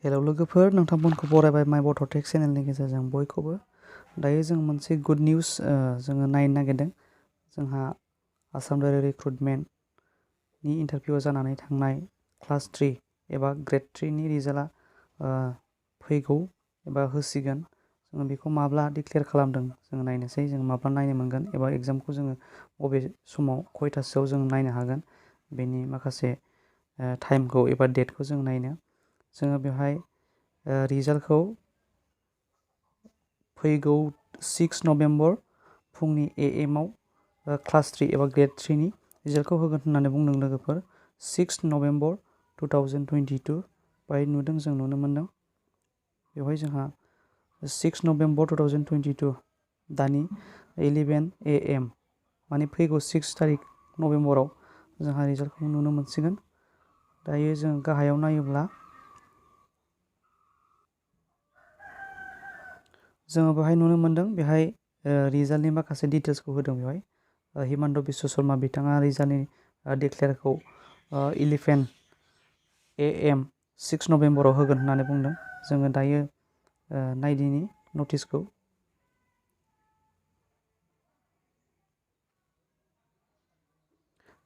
Hello लोगोफोर, नोंथांमोनखौ बरायबाय माय बड टेक चेनेलनि गेजेरजों बयखौबो। दायो जों मोनसे गुड निउस जोङो नायनो नागिरदों। जोंहा आसाम दाइरेक्ट रिक्रुटमेन्टनि इन्टारभिउ जानानै थांनाय क्लास 3 एबा ग्रेड 3नि रिजाल्टआ फैगौ एबा होसिगोन। जोङो बेखौ माब्ला डिक्लेयार खालामदों जोङो नायनोसै, जों माब्ला नायनो मोनगोन एबा एग्जामखौ जोङो बबे समाव खयथासोआव जों नायनो हागोन, बेनि माखासे टाइमखौ एबा डेटखौ जों नायनो। जोङो बेवहाय रिजाल्टखौ फैगौ 6 नभेम्बर फुंनि AM आव क्लास 3 एबा ग्रेड 3नि रिजाल्टखौ होगोन होननानै बुंदों लोगोफोर। 6 नभेम्बर 2022 बाहाय नुदों, जों नुनो मोनदों। बेवहाय जोंहा 6 नभेम्बर 2022 दानि 11 AM माने फैगौ 6 तारिख नभेम्बराव जोंहा रिजाल्टखौ नुनो मोनसिगोन। दायो जों गाहायाव नायोब्ला जोङो बेवहाय नुनो मोनदों, बेहाय रिजाल्टनि माखासे डिटेल्सखौ होदों। बेवहाय हिमन्त बिश्व शर्मा बिथाङा रिजाल्टनि डिक्लेयारखौ 11 AM 6 नभेम्बराव होगोन होननानै बुंदों। जोङो दायो नायदिनि नटिसखौ।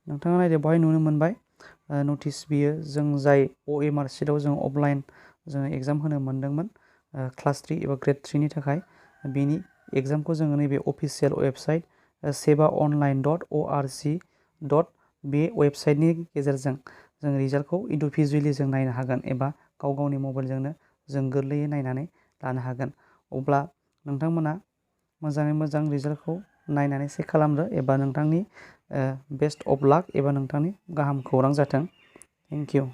नोंथाङा नायदो, बेवहाय नुनो मोनबाय नटिस बियो जों जाय OMR सिटआव जों अफलाइन जोङो एग्जाम होनो मोनदोंमोन क्लास 3 एबा ग्रेड 3नि थाखाय, बेनि एग्जामखौ जोङो नैबे अफिसियेल वेबसाइट seva.online.org. बे वेबसाइटनि गेजेरजों जों रिजाल्टखौ इन्डिभिजुवेलि जों नायनो हागोन एबा गाव गावनि मबाइलजोंनो जों गोरलैयै नायनानै लानो हागोन। अब्ला नोंथांमोना मोजाङै मोजां रिजाल्टखौ नायनानै चेक खालामदो एबा नोंथांनि बेस्ट अफ लाक एबा नोंथांनि गाहाम खौरां जाथों। Thank you.